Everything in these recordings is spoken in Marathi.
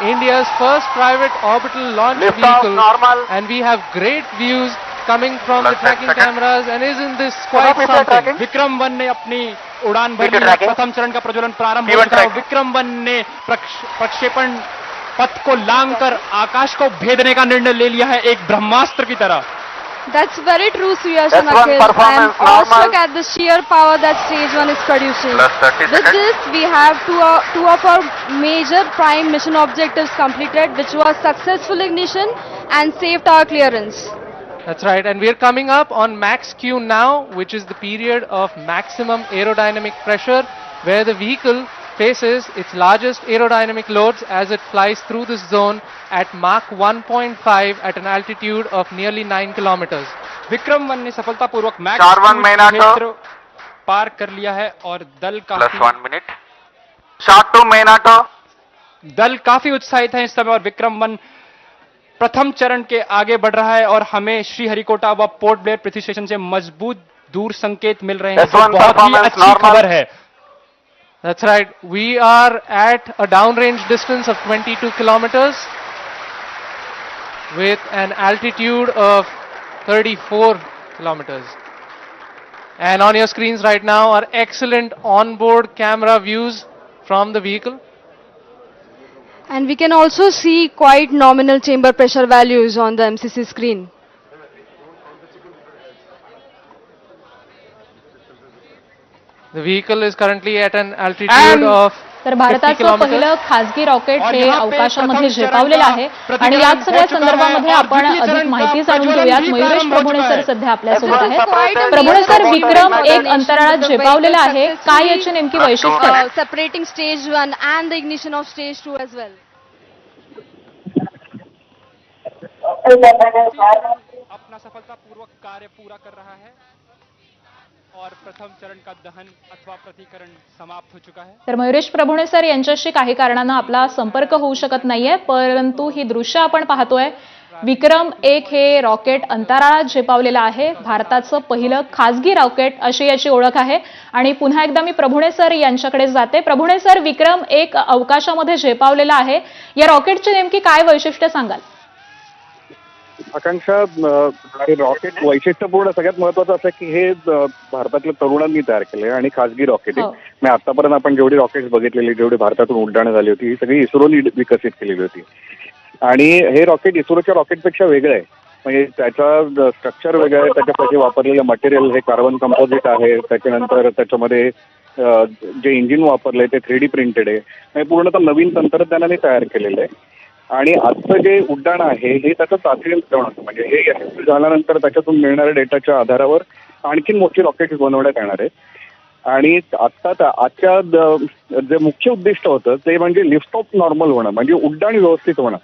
India's first private orbital launch Lift off vehicle, normal. and we have great views coming from Plus the tracking 10 seconds. cameras. And isn't this quite P2 something? tracking. विक्रम 1 ने अपनी उड़ान भर P2 ली है। tracking. प्रथम चरण का प्रज्वलन प्रारंभ हो P1 चुका है। tracking. विक्रम 1 ने प्रक्षेपण पथ को लांघकर आकाश को भेदने का निर्णय ले लिया है, एक ब्रह्मास्त्र की तरह। That's very true, Suyash That's and one Akhil. I am performance awestruck normal. at the sheer power that stage 1 is producing. Plus 30 With seconds. this, we have two of our major prime mission objectives completed, which was successful ignition and safe tower clearance. That's right, and we're coming up on max Q now, which is the period of maximum aerodynamic pressure, where the vehicle faces its largest aerodynamic loads as it flies through this zone at Mach 1.5 at an altitude of nearly 9 kilometers. विक्रम 1 ने सफलतापूर्वक मैक्स Star 1 main auto. क्षेत्र पार कर लिया है और Plus 1 minute. Shot 2 main auto. दल काफी उत्साहित है इस समय और विक्रम 1 प्रथम चरण के आगे बढ़ रहा है और हमें श्रीहरिकोटा व पोर्ट ब्लेयर पृथ्वी स्टेशन से मजबूत दूर संकेत मिल रहे हैं, जो S1 बहुत ही performance अच्छी normal. खबर है। That's right, we are at a downrange distance of 22 kilometers with an altitude of 34 kilometers. And on your screens right now are excellent onboard camera views from the vehicle. And we can also see quite nominal chamber pressure values on the MCC screen. The vehicle is currently at an altitude of तर 50 भारताचं kilometers. पहिलं खासगी रॉकेट और हे यहाँ पे अवकाशामध्ये प्रथम झेपावलेलं चरण आहे का आणि याच सगळ्या प्रतिक्रमण हो चुका संदर्भामध्ये है और आपण द्वितीय अधिक चरण माहिती का जाणून प्रज्वलन घेऊयात। भी मयुरेश प्रारंभ हो प्रभुणे चुका सर है। सध्या आपल्यासोबत F1 आहेत। separated. प्रभुणे सर, F1 विक्रम separated. एक अंतराळात झेपावलेला आहे, काय याची नेमकी वैशिष्ट्य आहेत? Separating stage 1 and the ignition of stage 2 as well. अपना सफलतापूर्वक कार्य पूरा कर रहा है और प्रथम चरण का दहन अथवा प्रतिकरण समाप्त हो चुका है। तर मयुरेश प्रभुणे सर यांच्याशी काही कारणानं आपला संपर्क होऊ शकत नाहीये, परंतु ही दृश्य आपण पाहतोय। विक्रम 1 हे रॉकेट अंतराळात झेपावलेलं आहे, भारताचं पहिलं खासगी रॉकेट अशी याची ओळख आहे। आणि पुन्हा एकदा मी प्रभुणे सर यांच्याकडे जाते। प्रभुणे सर, विक्रम 1 अवकाशामध्ये झेपावलेला आहे, या रॉकेटची नेमकी काय वैशिष्ट्य सांगाल? आकांक्षा, हे रॉकेट वैशिष्ट्यपूर्ण सगळ्यात महत्वाचं असं की हे भारतातल्या तरुणांनी तयार केलंय आणि खासगी रॉकेट आहे। हो. म्हणजे आतापर्यंत आपण जेवढी रॉकेट्स बघितलेली, जेवढी भारतातून उड्डाणं झाली होती, ही सगळी इस्रोनी विकसित केलेली होती। आणि हे रॉकेट इस्रोच्या रॉकेटपेक्षा वेगळं आहे। म्हणजे त्याचा स्ट्रक्चर वेगळं आहे, त्याच्यासाठी वापरलेलं मटेरियल हे कार्बन कंपोजिट आहे, त्याच्यानंतर त्याच्यामध्ये जे इंजिन वापरलंय ते 3D प्रिंटेड आहे, म्हणजे पूर्णतः नवीन तंत्रज्ञानाने तयार केलेलं आहे। आणि आजचं जे उड्डाण आहे हे त्याचं चाचणी होतं, म्हणजे हे यशस्वी झाल्यानंतर त्याच्यातून मिळणाऱ्या डेटाच्या आधारावर आणखीन मोठी रॉकेट्स बनवण्यात येणार आहेत। आणि आजच्या जे मुख्य उद्दिष्ट होतं ते म्हणजे लिफ्ट ऑफ नॉर्मल होणं, म्हणजे उड्डाण व्यवस्थित होणं,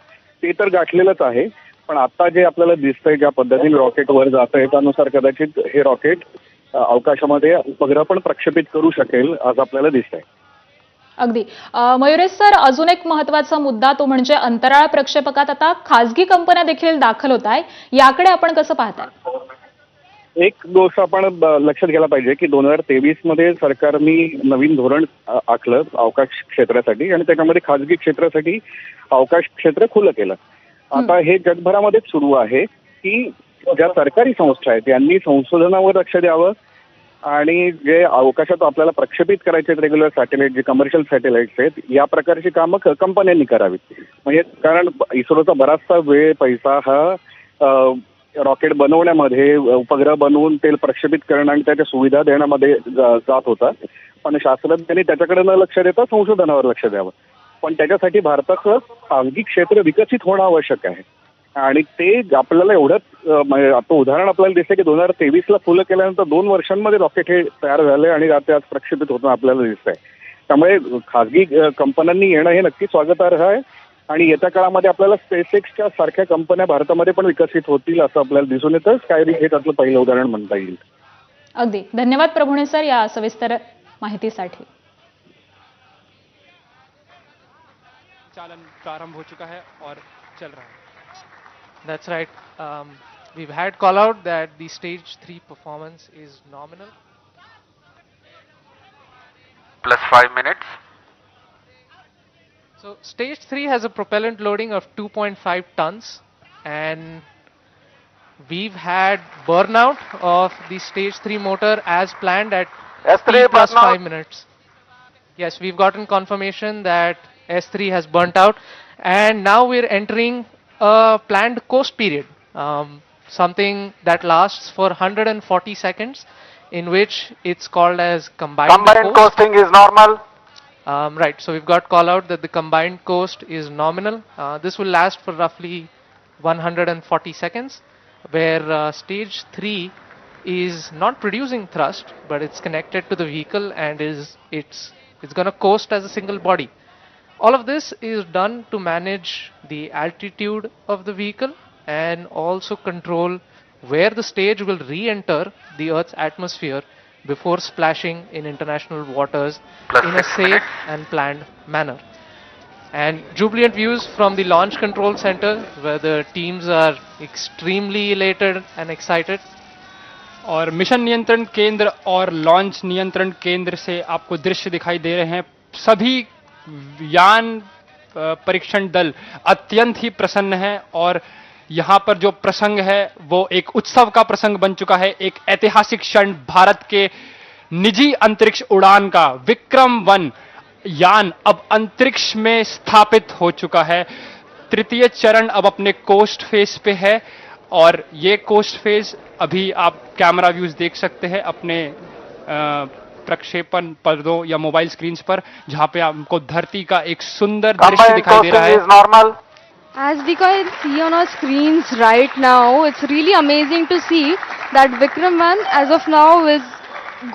ते तर गाठलेलंच आहे। पण आता जे आपल्याला दिसतंय, ज्या पद्धतीने रॉकेट वर जात आहे त्यानुसार कदाचित हे रॉकेट अवकाशामध्ये उपग्रह पण प्रक्षेपित करू शकेल असं आपल्याला दिसतंय। अगदी मयुरेश सर, अजून एक महत्त्वाचा मुद्दा तो म्हणजे अंतराळ प्रक्षेपकात आता खासगी कंपन्या देखील दाखल होत आहे, याकडे आपण कसं पाहताय? एक गोष्ट आपण लक्षात घ्यायला पाहिजे की 2023 मध्ये सरकारने नवीन धोरण आखलं अवकाश क्षेत्रासाठी आणि त्याच्यामध्ये खासगी क्षेत्रासाठी अवकाश क्षेत्र खुलं केलं। आता हे जगभरामध्येच सुरू आहे की ज्या सरकारी संस्था आहेत त्यांनी संशोधनावर लक्ष द्यावं आणि जे अवकाशात आपल्याला प्रक्षेपित करायचे आहेत रेग्युलर सॅटेलाइट, जे कमर्शियल सॅटेलाइट्स आहेत, या प्रकारची कामं कंपन्यांनी करावीत। म्हणजे कारण इस्रोचा बराचसा वेळ, पैसा हा रॉकेट बनवण्यामध्ये, उपग्रह बनवून ते प्रक्षेपित करणं आणि त्याच्या सुविधा देण्यामध्ये जात होता। पण शास्त्रज्ञांनी त्याच्याकडे न लक्ष देता संशोधनावर लक्ष द्यावं। पण त्याच्यासाठी भारताचं खासगी क्षेत्र विकसित होणं आवश्यक आहे आणि ते आपल्याला एवढंच आता उदाहरण आपल्याला दिसतं की 2023ला खुलं केल्यानंतर 2 वर्षांमध्ये रॉकेट हे तयार झाले आणि ते आज प्रक्षेपित होतं आपल्याला दिसतंय। त्यामुळे खासगी कंपन्यांनी येणं हे नक्की स्वागतार्ह आहे आणि येत्या काळामध्ये आपल्याला स्पेसएक्सच्या सारख्या कंपन्या भारतामध्ये पण विकसित होतील असं आपल्याला दिसून येतं। स्कायरिक हे त्यातलं पहिलं उदाहरण म्हणता येईल। अगदी धन्यवाद प्रभुणे सर या सविस्तर माहितीसाठी। चालन प्रारंभ हो चुका है और चल रहा है। That's right. We've had call out that the stage 3 performance is nominal. Plus 5 minutes. So stage 3 has a propellant loading of 2.5 tons, and we've had burnout of the stage 3 motor as planned at S3 T plus burnout. 5 minutes. Yes, we've gotten confirmation that S3 has burnt out, and now we're entering a planned coast period, something that lasts for 140 seconds, in which it's called as combined Combined coast. coasting is normal. Right, so we've got call out that the combined coast is nominal. This will last for roughly 140 seconds, where stage 3 is not producing thrust, but it's connected to the vehicle and it's going to coast as a single body. All of this is done to manage the altitude of the vehicle and also control where the stage will re-enter the Earth's atmosphere before splashing in international waters Plus in a 6 safe minutes. and planned manner. And jubilant views from the launch control center, where the teams are extremely elated and excited. और मिशन नियंत्रण केंद्र और लॉन्च नियंत्रण केंद्र से आपको दृश्य दिखाई दे रहे हैं। सभी यान परीक्षण दल अत्यंत ही प्रसन्न है और यहां पर जो प्रसंग है वो एक उत्सव का प्रसंग बन चुका है। एक ऐतिहासिक क्षण भारत के निजी अंतरिक्ष उड़ान का विक्रम-1 यान अब अंतरिक्ष में स्थापित हो चुका है। तृतीय चरण अब अपने कोस्ट फेज पे है और ये कोस्ट फेज अभी आप कैमरा व्यूज देख सकते हैं अपने प्रक्षेपण पर्दों या मोबाइल स्क्रीन्स पर, जहां पे आपको धरती का एक सुंदर दृश्य Combined दिखाई दे रहा coasting है। is normal. As we can see on our screens right now, it's really amazing to see that Vikram 1 as of now is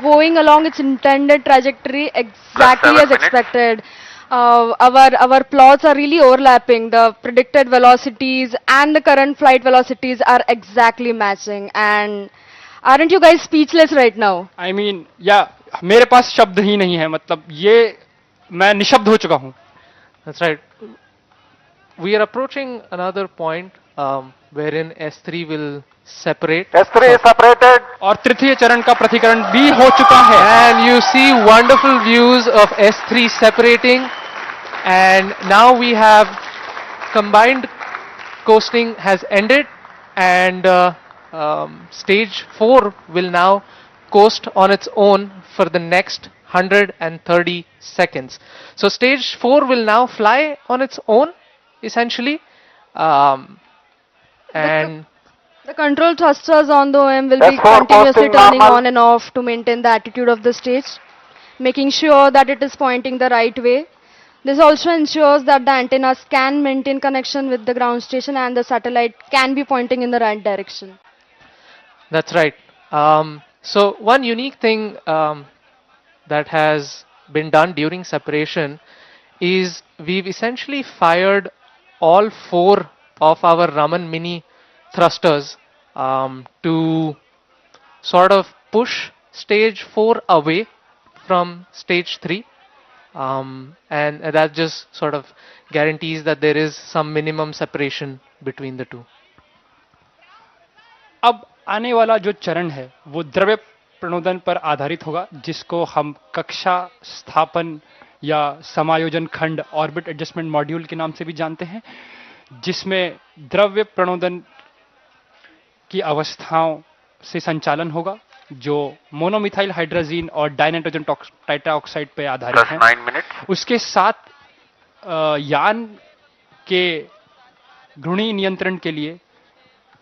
going along its intended trajectory exactly 7 as minutes. expected. Our plots are really overlapping. The predicted velocities and the current flight velocities are exactly matching. And aren't you guys speechless right now? I mean, या मेरे पास शब्द ही नहीं है, मतलब ये मैं निशब्द हो चुका हूं। That's right. We are approaching another point wherein S3 will separate. S3 is separated. और तृतीय चरण का प्रतिकरण भी हो चुका है। And you see wonderful views of S3 separating, and now we have combined coasting has ended, and stage 4 will now coast on its own for the next 130 seconds. So stage 4 will now fly on its own, essentially, and The control thrusters on the OM will be S4 continuously posting turning normal. on and off to maintain the attitude of the stage, making sure that it is pointing the right way. This also ensures that the antennas can maintain connection with the ground station and the satellite can be pointing in the right direction. That's right. So one unique thing that has been done during separation is we've essentially fired all 4 of our Raman Mini thrusters to sort of push stage 4 away from stage 3. And that just sort of guarantees that there is some minimum separation between the two. अब आने वाला जो चरण है वो द्रव्य प्रणोदन पर आधारित होगा, जिसको हम कक्षा स्थापन या समायोजन खंड ऑर्बिट एडजस्टमेंट मॉड्यूल के नाम से भी जानते हैं, जिसमें द्रव्य प्रणोदन की अवस्थाओं से संचालन होगा जो मोनोमिथाइल हाइड्रोजीन और डाइनाइट्रोजन टाइटाऑक्साइड पर आधारित Plus है। 9 minutes. उसके साथ यान के घूर्णी नियंत्रण के लिए,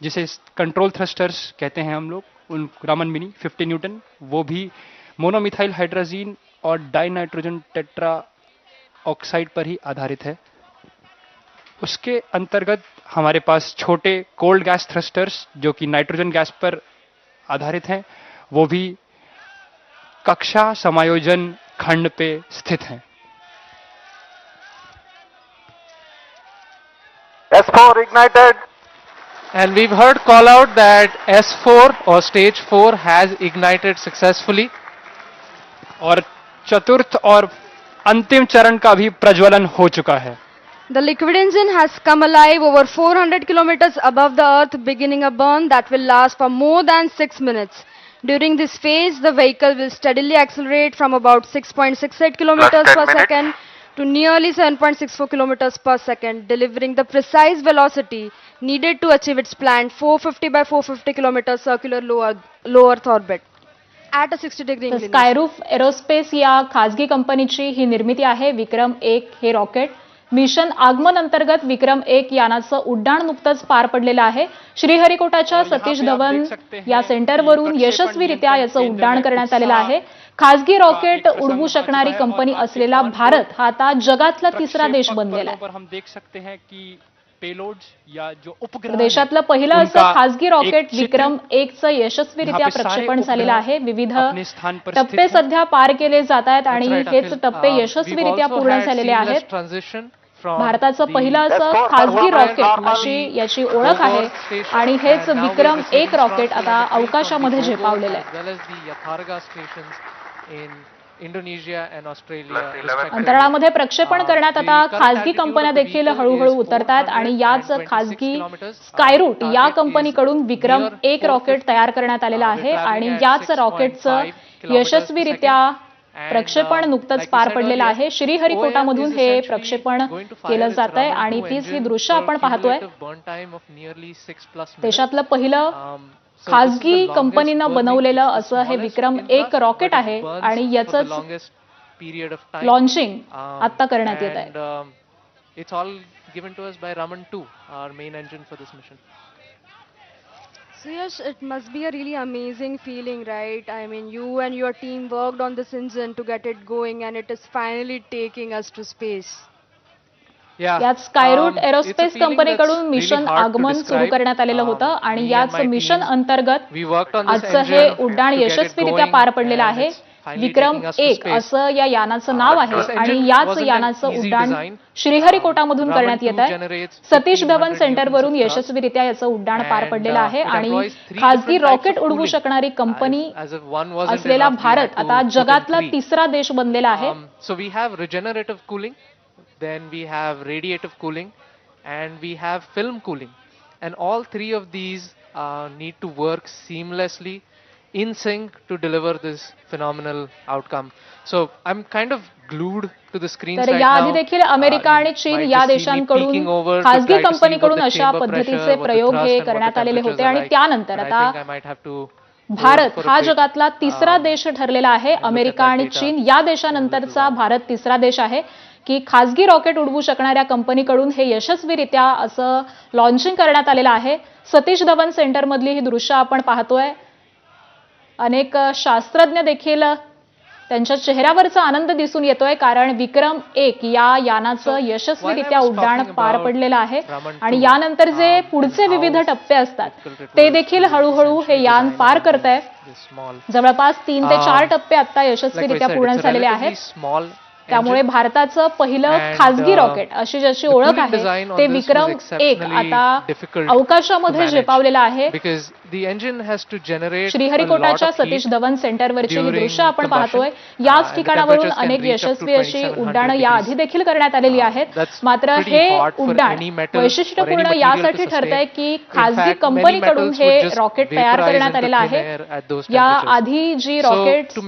जिसे कंट्रोल थ्रस्टर्स कहते हैं हम लोग, उन रामन मिनी 50 न्यूटन, वो भी मोनोमिथाइल हाइड्रोजीन और डाइनाइट्रोजन टेट्रा ऑक्साइड पर ही आधारित है। उसके अंतर्गत हमारे पास छोटे कोल्ड गैस थ्रस्टर्स जो कि नाइट्रोजन गैस पर आधारित हैं, वो भी कक्षा समायोजन खंड पे स्थित हैं। S4 ignited. And we've heard call out that S4 or stage 4 has ignited successfully. और चतुर्थ और अंतिम चरण का भी प्रज्वलन हो चुका है। The liquid engine has come alive over 400 kilometers above the earth, beginning a burn that will last for more than 6 minutes. During this phase, the vehicle will steadily accelerate from about 6.68 kilometers 10 per minutes. second to nearly 7.64 kilometers per second, delivering the precise velocity needed to achieve its planned 450 by 450 kilometers circular low Earth orbit at a 60-degree तर inclination. स्कायरूफ एरोस्पेस या खाजगी कंपनीची ही निर्मिती आहे. विक्रम एक हे रॉकेट मिशन आगमन अंतर्गत विक्रम एक यानाचं उड्डाण नुकतंच पार पडलेलं आहे. श्रीहरिकोटाच्या सतीश धवन या सेंटरवरून यशस्वीरित्या याचं उड्डाण करण्यात आलेलं आहे. खाजगी रॉकेट उडवू शकणारी कंपनी असलेला भारत हा आता जगातला तिसरा देश बनलेला आहे. हम देख सकते हैं कि पेलोड्स या जो उपग्रह देशातलं पहिलं असं खाजगी रॉकेट विक्रम एकचं यशस्वीरित्या प्रक्षेपण झालेलं आहे. विविध टप्पे सध्या पार केले जात आहेत आणि हेच टप्पे यशस्वीरित्या पूर्ण झालेले आहेत. भारताचं पहिलं असं खाजगी रॉकेट अशी याची ओळख आहे आणि हेच विक्रम एक रॉकेट आता अवकाशामध्ये झेपावलेलं आहे. इंडोनेशिया आणि ऑस्ट्रेलिया अंतराळामध्ये प्रक्षेपण करण्यात आता खाजगी कंपन्या देखील हळूहळू उतरतात आणि याच खाजगी स्कायरूट या कंपनीकडून विक्रम एक रॉकेट तयार करण्यात आलेलं आहे आणि याच रॉकेटचं यशस्वीरित्या प्रक्षेपण नुकतंच पार पडलेलं आहे. श्रीहरिकोटामधून हे प्रक्षेपण केलं जात आहे आणि तीच ही दृश्य आपण पाहतोय. देशातलं पहिलं खाजगी कंपनीनं बनवलेलं असं हे विक्रम एक रॉकेट आहे आणि याचंच लॉन्चिंग आता करण्यात येत आहे. It's all given to us by Raman 2, our main engine for this mission. So yes, it must be a really amazing feeling, right? I mean, you and your team worked on this engine to get it going and it is finally taking us to space. यात स्कायरूट एरोस्पेस कंपनीकडून मिशन आगमन सुरू करण्यात आलेलं होतं आणि याच मिशन अंतर्गत आजचं हे उड्डाण यशस्वीरित्या पार पडलेलं आहे. विक्रम एक असं या यानाचं नाव आहे आणि याच यानाचं उड्डाण श्रीहरिकोटामधून करण्यात येत आहे. सतीश धवन सेंटरवरून यशस्वीरित्या याचं उड्डाण पार पडलेलं आहे आणि खाजगी रॉकेट उडवू शकणारी कंपनी असलेला भारत आता जगातला तिसरा देश बनलेला आहे. So we have regenerative cooling, then we have radiative cooling, and we have film cooling, and all three of these need to work seamlessly in sync to deliver this phenomenal outcome. So I'm kind of glued to the screens तर right याआधी now. देखील अमेरिका आणि चीन या देशांकडून खाजगी कंपनीकडून अशा पद्धतीचे प्रयोग हे करण्यात आलेले होते आणि त्यानंतर आता भारत हा जगातला तिसरा देश ठरलेला आहे. अमेरिका आणि चीन या देशानंतरचा भारत तिसरा देश आहे की खाजगी रॉकेट उडवू शकणाऱ्या कंपनीकडून हे यशस्वीरित्या असं लॉन्चिंग करण्यात आलेलं आहे. सतीश धवन सेंटरमधली ही दृश्य आपण पाहतोय. अनेक शास्त्रज्ञ देखील त्यांच्या चेहऱ्यावरचा आनंद दिसून येतोय कारण विक्रम एक या यानाचं यशस्वीरित्या उड्डाण पार पडलेलं आहे आणि यानंतर जे पुढचे विविध टप्पे असतात ते देखील हळूहळू हे यान पार करत आहे. जवळपास 3 ते 4 टप्पे आता यशस्वीरित्या पूर्ण झालेले आहेत. त्यामुळे भारताचं पहिलं खाजगी रॉकेट अशी ज्याची ओळख आहे ते विक्रम एक आता अवकाशामध्ये झेपावलेलं आहे. श्रीहरिकोटाच्या सतीश धवन सेंटरवरची ही दृश्य आपण पाहतोय. याच ठिकाणावरून अनेक यशस्वी अशी उड्डाणं याआधी देखील करण्यात आलेली आहेत. मात्र हे उड्डाण वैशिष्ट्यपूर्ण यासाठी ठरतंय की खाजगी कंपनीकडून हे रॉकेट तयार करण्यात आलेलं आहे. या आधी जी रॉकेट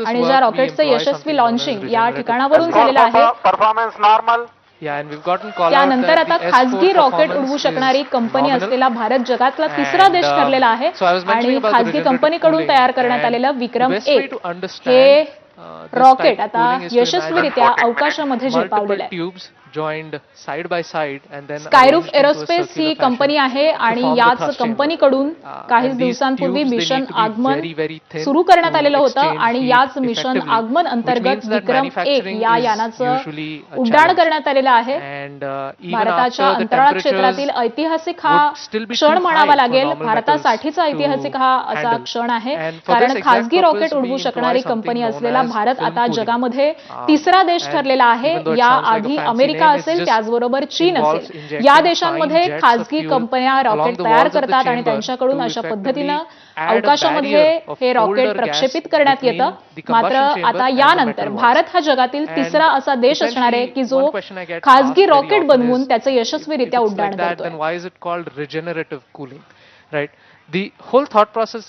आणि ज्या रॉकेटचं यशस्वी लॉन्चिंग या ठिकाणावरून झालेलं आहे परफॉर्मन्स नॉर्मल. त्यानंतर आता खाजगी रॉकेट उडवू शकणारी कंपनी असलेला भारत जगातला तिसरा देश ठरलेला आहे आणि खाजगी कंपनीकडून तयार करण्यात आलेलं विक्रम एक हे रॉकेट आता यशस्वीरित्या अवकाशामध्ये झेपावलेलं आहे. स्कायरूफ एरोस्पेस ही कंपनी आहे आणि याच कंपनीकडून काही दिवसांपूर्वी मिशन आगमन सुरू करण्यात आलेलं होतं आणि याच मिशन आगमन अंतर्गत विक्रम एक या यानाचं उड्डाण करण्यात आलेलं आहे. भारताच्या अंतराळ क्षेत्रातील ऐतिहासिक हा क्षण म्हणावा लागेल. भारतासाठीचा ऐतिहासिक हा असा क्षण आहे कारण खाजगी रॉकेट उडवू शकणारी कंपनी असलेला भारत आता जगामध्ये तिसरा देश ठरलेला आहे. या आधी अमेरिका असेल त्याचबरोबर चीन असेल या देशांमध्ये खाजगी कंपन्या रॉकेट तयार करतात आणि त्यांच्याकडून अशा पद्धतीनं अवकाशामध्ये हे रॉकेट प्रक्षेपित करण्यात येतं. मात्र आता यानंतर भारत हा जगातील तिसरा असा देश असणार आहे की जो खाजगी रॉकेट बनवून त्याचं यशस्वीरित्या उड्डाण करतोय. The whole thought process